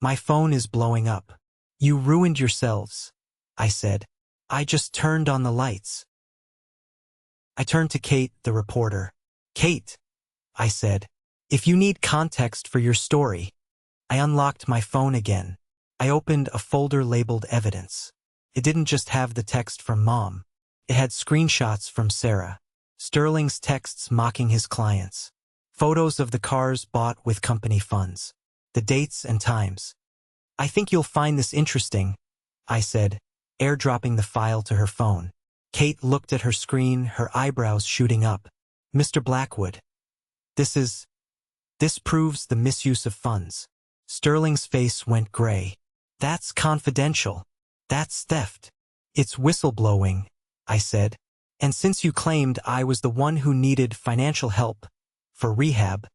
My phone is blowing up. You ruined yourselves," I said. "I just turned on the lights." I turned to Kate, the reporter. "Kate," I said, "if you need context for your story." I unlocked my phone again. I opened a folder labeled Evidence. It didn't just have the text from Mom. It had screenshots from Sarah, Sterling's texts mocking his clients, photos of the cars bought with company funds, the dates and times. "I think you'll find this interesting," I said, airdropping the file to her phone. Kate looked at her screen, her eyebrows shooting up. "Mr. Blackwood, this proves the misuse of funds." Sterling's face went gray. "That's confidential. That's theft. It's whistleblowing," I said. "And since you claimed I was the one who needed financial help for rehab,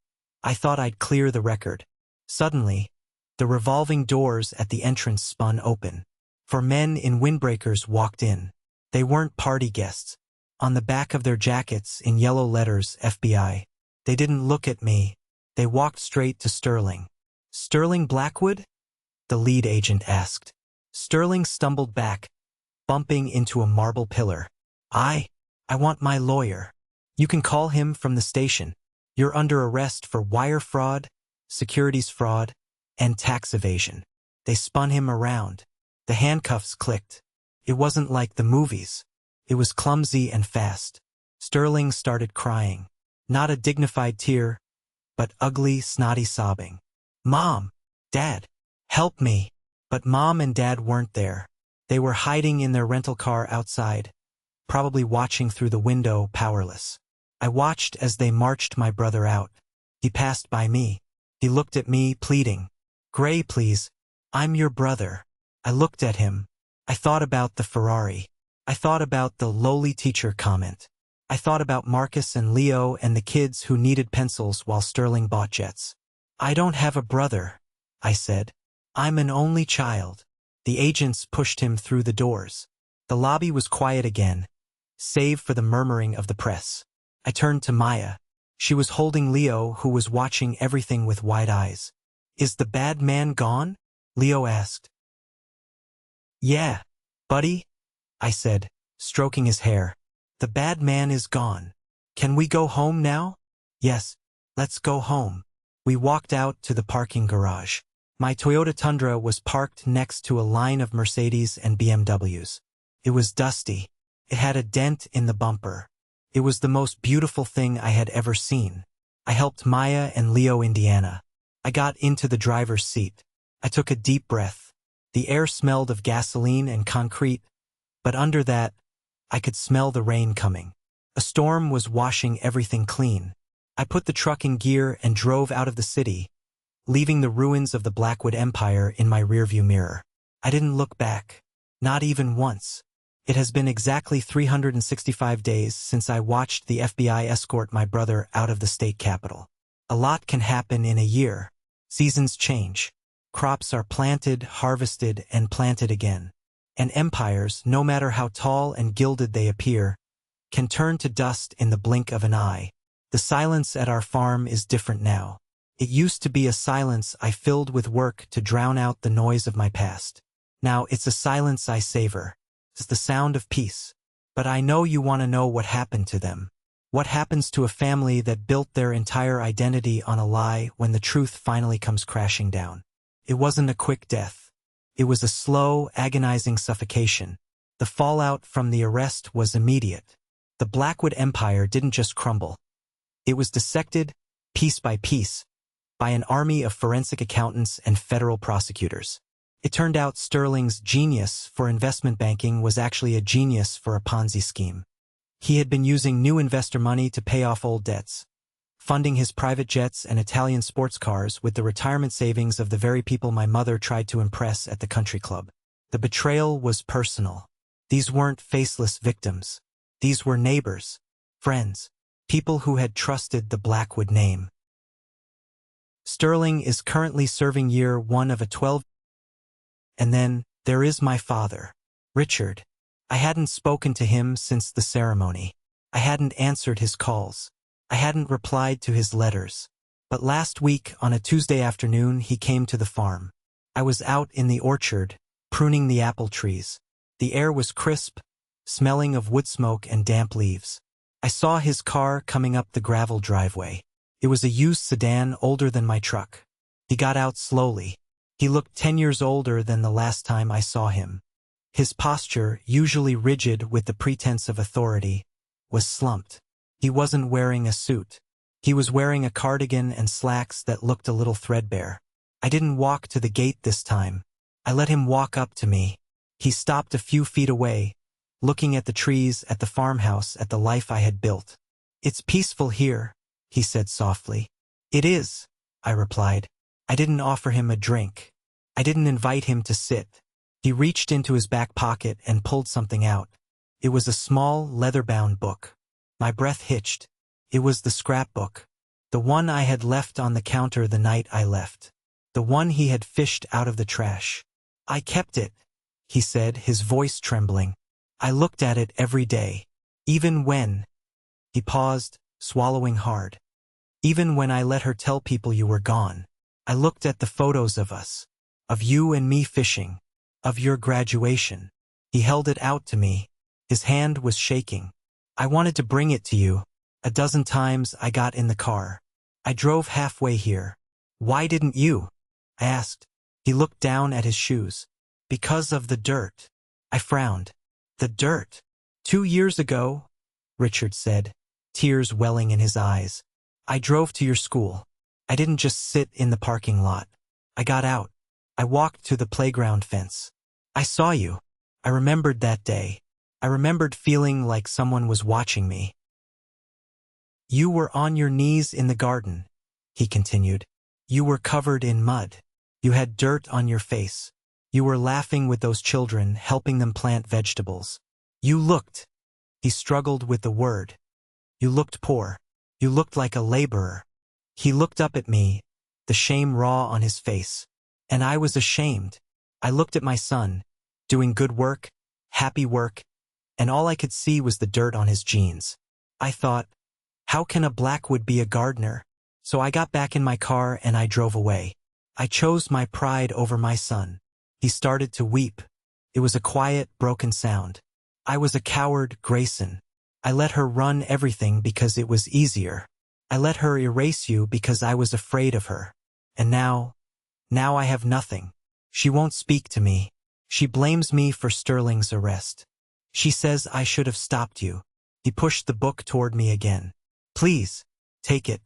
I thought I'd clear the record." Suddenly, the revolving doors at the entrance spun open. 4 men in windbreakers walked in. They weren't party guests. On the back of their jackets, in yellow letters, FBI. They didn't look at me. They walked straight to Sterling. "Sterling Blackwood?" the lead agent asked. Sterling stumbled back, bumping into a marble pillar. I want my lawyer. You can call him from the station. You're under arrest for wire fraud, securities fraud, and tax evasion." They spun him around. The handcuffs clicked. It wasn't like the movies. It was clumsy and fast. Sterling started crying. Not a dignified tear, but ugly, snotty sobbing. "Mom! Dad! Help me!" But Mom and Dad weren't there. They were hiding in their rental car outside, probably watching through the window, powerless. I watched as they marched my brother out. He passed by me. He looked at me, pleading. "Gray, please. I'm your brother." I looked at him. I thought about the Ferrari. I thought about the lowly teacher comment. I thought about Marcus and Leo and the kids who needed pencils while Sterling bought jets. "I don't have a brother," I said. "I'm an only child." The agents pushed him through the doors. The lobby was quiet again, save for the murmuring of the press. I turned to Maya. She was holding Leo, who was watching everything with wide eyes. "Is the bad man gone?" Leo asked. "Yeah, buddy," I said, stroking his hair. "The bad man is gone. Can we go home now?" "Yes, let's go home." We walked out to the parking garage. My Toyota Tundra was parked next to a line of Mercedes and BMWs. It was dusty. It had a dent in the bumper. It was the most beautiful thing I had ever seen. I helped Maya and Leo Indiana. I got into the driver's seat. I took a deep breath. The air smelled of gasoline and concrete, but under that, I could smell the rain coming. A storm was washing everything clean. I put the truck in gear and drove out of the city, leaving the ruins of the Blackwood Empire in my rearview mirror. I didn't look back. Not even once. It has been exactly 365 days since I watched the FBI escort my brother out of the state capitol. A lot can happen in a year. Seasons change. Crops are planted, harvested, and planted again. And empires, no matter how tall and gilded they appear, can turn to dust in the blink of an eye. The silence at our farm is different now. It used to be a silence I filled with work to drown out the noise of my past. Now it's a silence I savor. It's the sound of peace. But I know you want to know what happened to them. What happens to a family that built their entire identity on a lie when the truth finally comes crashing down? It wasn't a quick death. It was a slow, agonizing suffocation. The fallout from the arrest was immediate. The Blackwood Empire didn't just crumble. It was dissected, piece by piece, by an army of forensic accountants and federal prosecutors. It turned out Sterling's genius for investment banking was actually a genius for a Ponzi scheme. He had been using new investor money to pay off old debts, funding his private jets and Italian sports cars with the retirement savings of the very people my mother tried to impress at the country club. The betrayal was personal. These weren't faceless victims. These were neighbors, friends, people who had trusted the Blackwood name. Sterling is currently serving year 1 of a 12. And then, there is my father, Richard. I hadn't spoken to him since the ceremony. I hadn't answered his calls. I hadn't replied to his letters. But last week, on a Tuesday afternoon, he came to the farm. I was out in the orchard, pruning the apple trees. The air was crisp, smelling of wood smoke and damp leaves. I saw his car coming up the gravel driveway. It was a used sedan older than my truck. He got out slowly. He looked 10 years older than the last time I saw him. His posture, usually rigid with the pretense of authority, was slumped. He wasn't wearing a suit. He was wearing a cardigan and slacks that looked a little threadbare. I didn't walk to the gate this time. I let him walk up to me. He stopped a few feet away, looking at the trees, at the farmhouse, at the life I had built. "It's peaceful here," he said softly. "It is," I replied. I didn't offer him a drink. I didn't invite him to sit. He reached into his back pocket and pulled something out. It was a small, leather-bound book. My breath hitched. It was the scrapbook. The one I had left on the counter the night I left. The one he had fished out of the trash. "I kept it," he said, his voice trembling. "I looked at it every day. Even when—" He paused, swallowing hard. "Even when I let her tell people you were gone. I looked at the photos of us. Of you and me fishing. Of your graduation." He held it out to me. His hand was shaking. "I wanted to bring it to you. A dozen times I got in the car. I drove halfway here. Why didn't you?" I asked. He looked down at his shoes. "Because of the dirt." I frowned. "The dirt?" "2 years ago," Richard said, tears welling in his eyes. "I drove to your school. I didn't just sit in the parking lot. I got out. I walked to the playground fence. I saw you. I remembered that day. I remembered feeling like someone was watching me." "You were on your knees in the garden," he continued. "You were covered in mud. You had dirt on your face. You were laughing with those children, helping them plant vegetables. You looked—" he struggled with the word. "You looked poor. You looked like a laborer." He looked up at me, the shame raw on his face. And I was ashamed. I looked at my son, doing good work, happy work, and all I could see was the dirt on his jeans. I thought, how can a Blackwood be a gardener? So I got back in my car and I drove away. I chose my pride over my son. He started to weep. It was a quiet, broken sound. "I was a coward, Grayson. I let her run everything because it was easier. I let her erase you because I was afraid of her. And now I have nothing. She won't speak to me. She blames me for Sterling's arrest. She says I should have stopped you." He pushed the book toward me again. "Please, take it.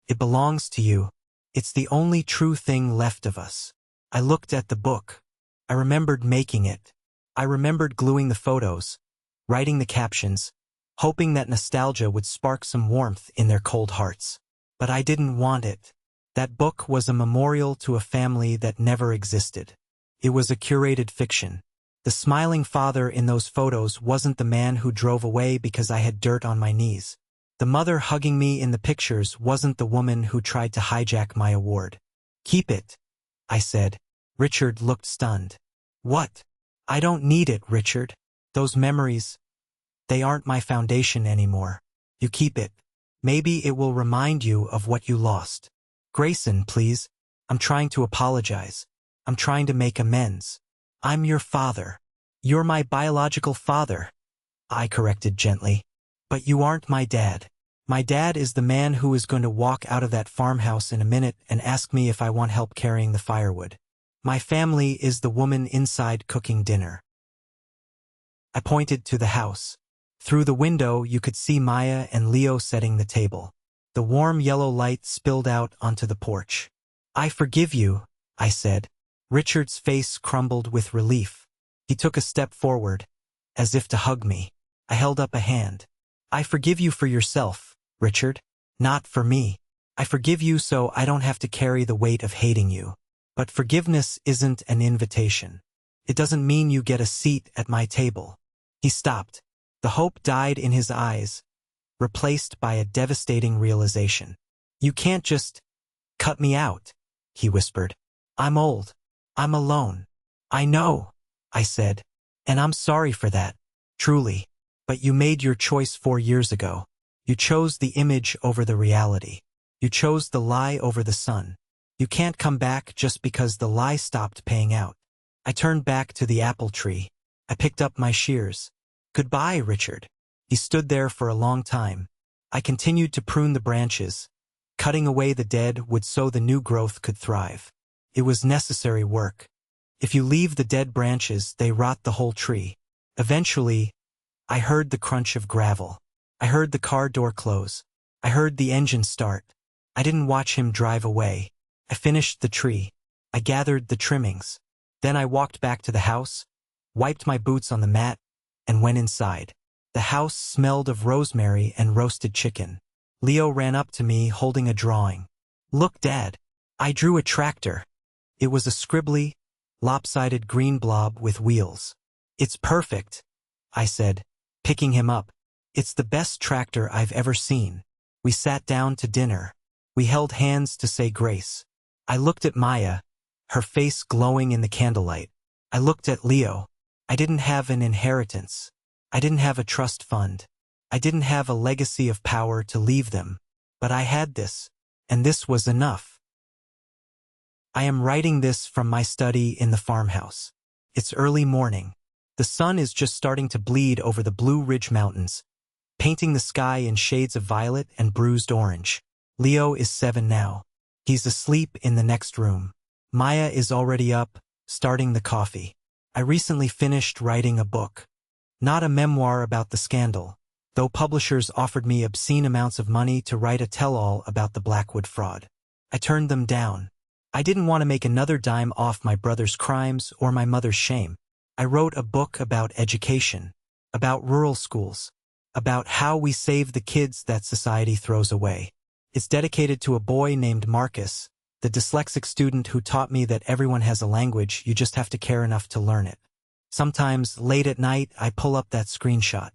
It belongs to you. It's the only true thing left of us." I looked at the book. I remembered making it. I remembered gluing the photos, writing the captions, hoping that nostalgia would spark some warmth in their cold hearts. But I didn't want it. That book was a memorial to a family that never existed. It was a curated fiction. The smiling father in those photos wasn't the man who drove away because I had dirt on my knees. The mother hugging me in the pictures wasn't the woman who tried to hijack my award. "Keep it," I said. Richard looked stunned. "What?" "I don't need it, Richard. Those memories, they aren't my foundation anymore. You keep it. Maybe it will remind you of what you lost." "Grayson, please. I'm trying to apologize. I'm trying to make amends. I'm your father." "You're my biological father," I corrected gently. "But you aren't my dad. My dad is the man who is going to walk out of that farmhouse in a minute and ask me if I want help carrying the firewood. My family is the woman inside cooking dinner." I pointed to the house. Through the window, you could see Maya and Leo setting the table. The warm yellow light spilled out onto the porch. "I forgive you," I said. Richard's face crumbled with relief. He took a step forward, as if to hug me. I held up a hand. "I forgive you for yourself, Richard. Not for me. I forgive you so I don't have to carry the weight of hating you. But forgiveness isn't an invitation. It doesn't mean you get a seat at my table." He stopped. The hope died in his eyes, replaced by a devastating realization. "You can't just cut me out," he whispered. "I'm old. I'm alone." "I know," I said, "and I'm sorry for that, truly. But you made your choice 4 years ago. You chose the image over the reality. You chose the lie over the sun. You can't come back just because the lie stopped paying out." I turned back to the apple tree. I picked up my shears. "Goodbye, Richard." He stood there for a long time. I continued to prune the branches. Cutting away the dead would so the new growth could thrive. It was necessary work. If you leave the dead branches, they rot the whole tree. Eventually, I heard the crunch of gravel. I heard the car door close. I heard the engine start. I didn't watch him drive away. I finished the tree. I gathered the trimmings. Then I walked back to the house, wiped my boots on the mat, and went inside. The house smelled of rosemary and roasted chicken. Leo ran up to me holding a drawing. "Look, Dad. I drew a tractor." It was a scribbly, lopsided green blob with wheels. "It's perfect," I said, picking him up. "It's the best tractor I've ever seen." We sat down to dinner. We held hands to say grace. I looked at Maya, her face glowing in the candlelight. I looked at Leo. I didn't have an inheritance. I didn't have a trust fund. I didn't have a legacy of power to leave them. But I had this, and this was enough. I am writing this from my study in the farmhouse. It's early morning. The sun is just starting to bleed over the Blue Ridge Mountains, painting the sky in shades of violet and bruised orange. Leo is 7 now. He's asleep in the next room. Maya is already up, starting the coffee. I recently finished writing a book. Not a memoir about the scandal, though publishers offered me obscene amounts of money to write a tell-all about the Blackwood fraud. I turned them down. I didn't want to make another dime off my brother's crimes or my mother's shame. I wrote a book about education, about rural schools, about how we save the kids that society throws away. It's dedicated to a boy named Marcus, the dyslexic student who taught me that everyone has a language, you just have to care enough to learn it. Sometimes, late at night, I pull up that screenshot,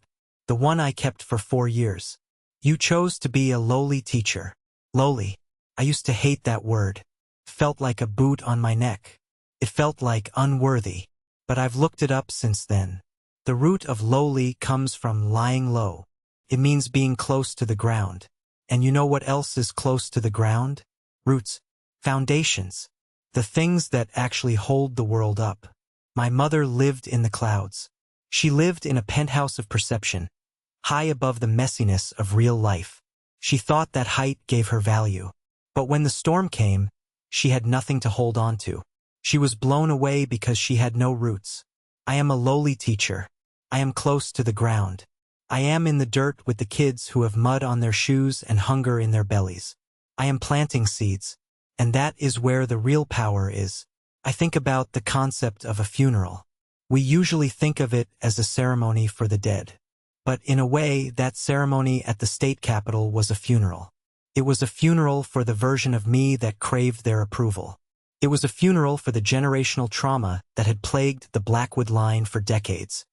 the one I kept for 4 years. "You chose to be a lowly teacher." Lowly. I used to hate that word. It felt like a boot on my neck. It felt like unworthy. But I've looked it up since then. The root of lowly comes from lying low. It means being close to the ground. And you know what else is close to the ground? Roots. Foundations. The things that actually hold the world up. My mother lived in the clouds. She lived in a penthouse of perception, high above the messiness of real life. She thought that height gave her value. But when the storm came, she had nothing to hold on to. She was blown away because she had no roots. I am a lowly teacher. I am close to the ground. I am in the dirt with the kids who have mud on their shoes and hunger in their bellies. I am planting seeds, and that is where the real power is. I think about the concept of a funeral. We usually think of it as a ceremony for the dead. But in a way, that ceremony at the state capitol was a funeral. It was a funeral for the version of me that craved their approval. It was a funeral for the generational trauma that had plagued the Blackwood line for decades.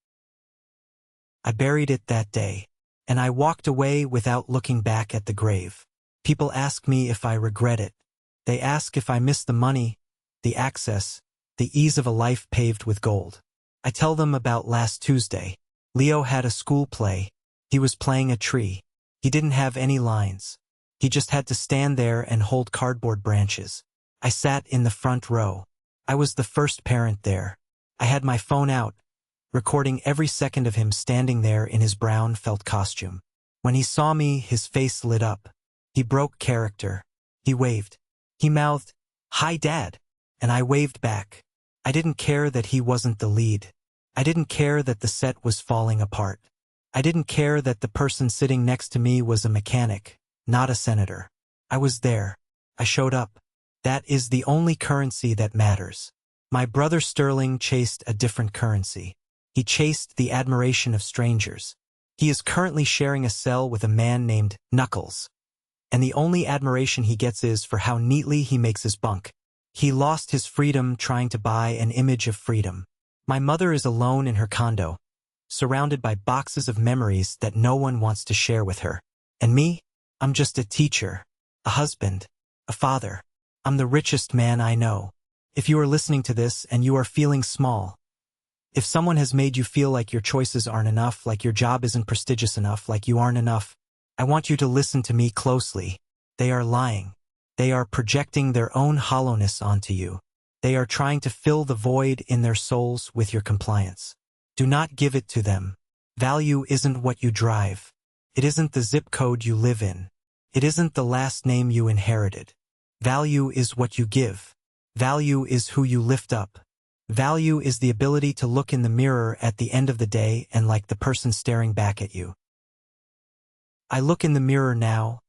I buried it that day, and I walked away without looking back at the grave. People ask me if I regret it. They ask if I miss the money, the access, the ease of a life paved with gold. I tell them about last Tuesday. Leo had a school play. He was playing a tree. He didn't have any lines. He just had to stand there and hold cardboard branches. I sat in the front row. I was the first parent there. I had my phone out, recording every second of him standing there in his brown felt costume. When he saw me, his face lit up. He broke character. He waved. He mouthed, "Hi, Dad." And I waved back. I didn't care that he wasn't the lead. I didn't care that the set was falling apart. I didn't care that the person sitting next to me was a mechanic, not a senator. I was there. I showed up. That is the only currency that matters. My brother Sterling chased a different currency. He chased the admiration of strangers. He is currently sharing a cell with a man named Knuckles. And the only admiration he gets is for how neatly he makes his bunk. He lost his freedom trying to buy an image of freedom. My mother is alone in her condo, surrounded by boxes of memories that no one wants to share with her. And me? I'm just a teacher, a husband, a father. I'm the richest man I know. If you are listening to this and you are feeling small, if someone has made you feel like your choices aren't enough, like your job isn't prestigious enough, like you aren't enough, I want you to listen to me closely. They are lying. They are projecting their own hollowness onto you. They are trying to fill the void in their souls with your compliance. Do not give it to them. Value isn't what you drive. It isn't the zip code you live in. It isn't the last name you inherited. Value is what you give. Value is who you lift up. Value is the ability to look in the mirror at the end of the day and like the person staring back at you. I look in the mirror now,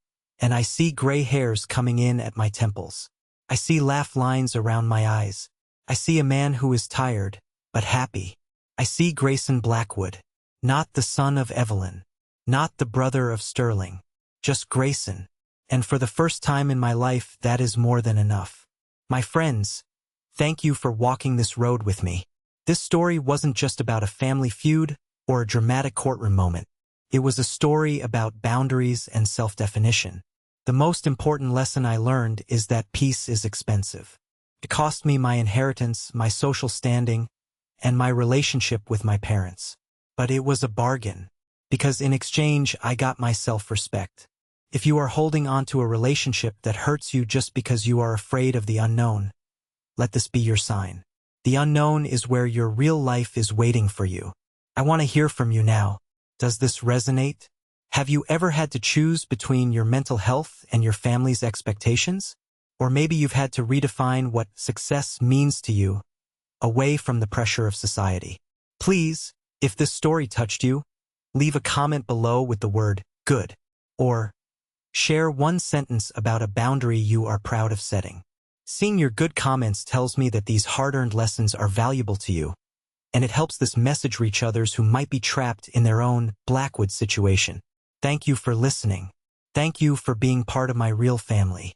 and I see gray hairs coming in at my temples. I see laugh lines around my eyes. I see a man who is tired, but happy. I see Grayson Blackwood, not the son of Evelyn, not the brother of Sterling, just Grayson. And for the first time in my life, that is more than enough. My friends, thank you for walking this road with me. This story wasn't just about a family feud or a dramatic courtroom moment. It was a story about boundaries and self-definition. The most important lesson I learned is that peace is expensive. It cost me my inheritance, my social standing, and my relationship with my parents. But it was a bargain, because in exchange I got my self-respect. If you are holding on to a relationship that hurts you just because you are afraid of the unknown, let this be your sign. The unknown is where your real life is waiting for you. I want to hear from you now. Does this resonate? Have you ever had to choose between your mental health and your family's expectations? Or maybe you've had to redefine what success means to you, away from the pressure of society. Please, if this story touched you, leave a comment below with the word good, or share one sentence about a boundary you are proud of setting. Seeing your good comments tells me that these hard-earned lessons are valuable to you, and it helps this message reach others who might be trapped in their own Blackwood situation. Thank you for listening. Thank you for being part of my real family.